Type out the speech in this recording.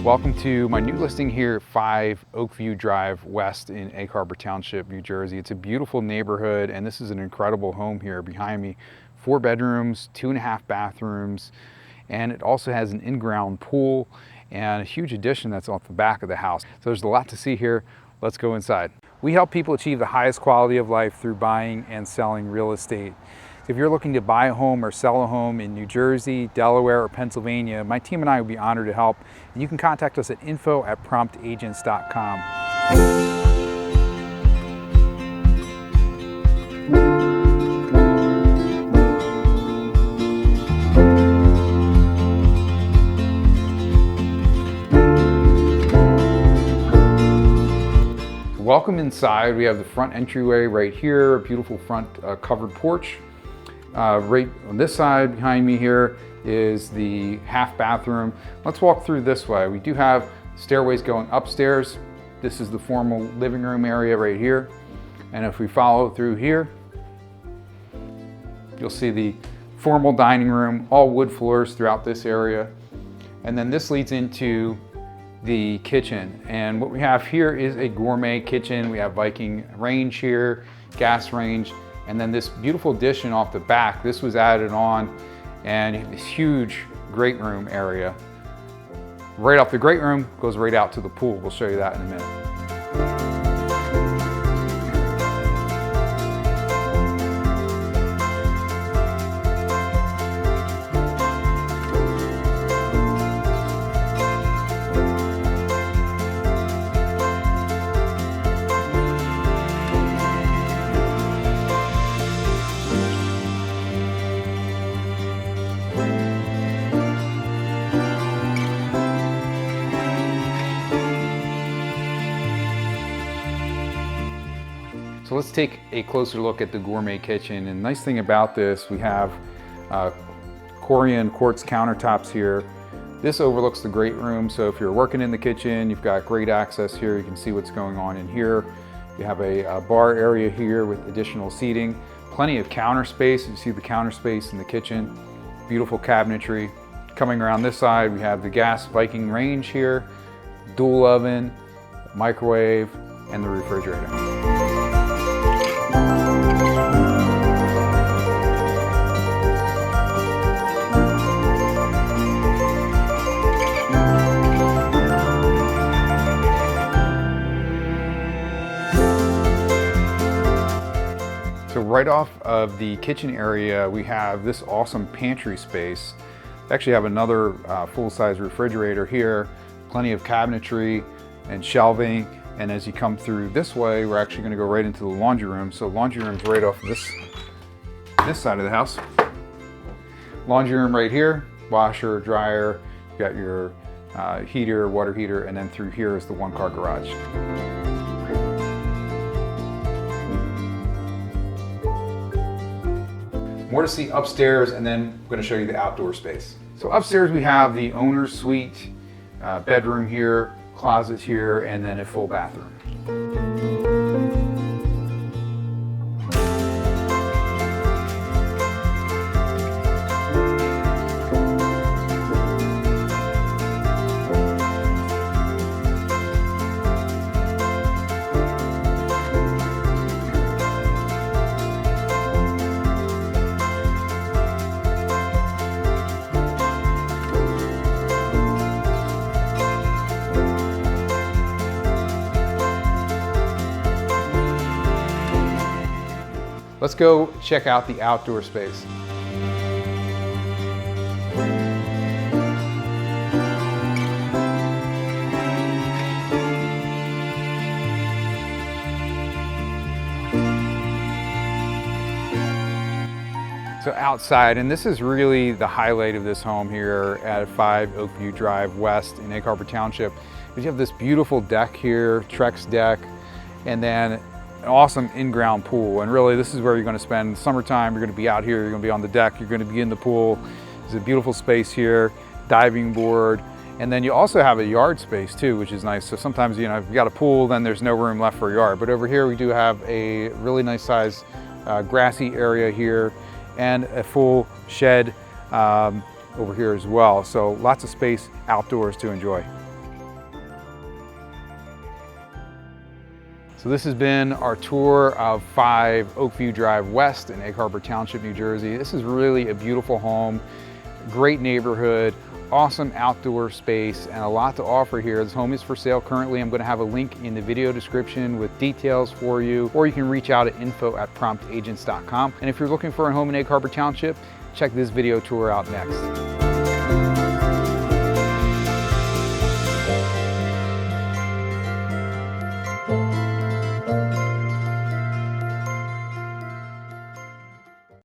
Welcome to my new listing here at 5 Oakview Drive West in Egg Harbor Township, New Jersey. It's a beautiful neighborhood, and this is an incredible home here behind me. 4 bedrooms, 2.5 bathrooms, and it also has an in-ground pool and a huge addition that's off the back of the house. So there's a lot to see here. Let's go inside. We help people achieve the highest quality of life through buying and selling real estate. If you're looking to buy a home or sell a home in New Jersey, Delaware, or Pennsylvania, my team and I would be honored to help. And you can contact us at info@promptagents.com. Welcome inside. We have the front entryway right here, a beautiful front covered porch. Right on this side behind me here is the half bathroom. Let's walk through this way. We do have stairways going upstairs. This is the formal living room area right here. And if we follow through here, you'll see the formal dining room, all wood floors throughout this area. And then this leads into the kitchen. And what we have here is a gourmet kitchen. We have Viking range here, gas range. And then this beautiful addition off the back, this was added on, and this huge great room area. Right off the great room goes right out to the pool. We'll show you that in a minute. So let's take a closer look at the gourmet kitchen. And the nice thing about this, we have Corian quartz countertops here. This overlooks the great room, so if you're working in the kitchen, you've got great access here. You can see what's going on in here. You have a bar area here with additional seating. Plenty of counter space. You see the counter space in the kitchen. Beautiful cabinetry. Coming around this side, we have the gas Viking range here, dual oven, microwave, and the refrigerator. So right off of the kitchen area, we have this awesome pantry space. We actually have another full-size refrigerator here, plenty of cabinetry and shelving. And as you come through this way, we're actually gonna go right into the laundry room. So laundry room's right off this side of the house. Laundry room right here, washer, dryer, you got your heater, water heater, and then through here is the one-car garage. More to see upstairs, and then I'm going to show you the outdoor space. So upstairs we have the owner's suite, bedroom here, closets here, and then a full bathroom. Let's go check out the outdoor space. So outside, and this is really the highlight of this home here at 5 Oakview Drive West in Egg Harbor Township. You have this beautiful deck here, Trex deck, and then an awesome in-ground pool. And really this is where you're going to spend summertime. You're going to be out here, you're going to be on the deck, you're going to be in the pool. There's a beautiful space here, diving board, and then you also have a yard space too, which is nice. So sometimes, you know, if you got a pool, then there's no room left for a yard. But over here we do have a really nice size grassy area here and a full shed over here as well. So lots of space outdoors to enjoy. So this has been our tour of 5 Oakview Drive West in Egg Harbor Township, New Jersey. This is really a beautiful home, great neighborhood, awesome outdoor space, and a lot to offer here. This home is for sale currently. I'm going to have a link in the video description with details for you, or you can reach out at info@promptagents.com. And if you're looking for a home in Egg Harbor Township, check this video tour out next.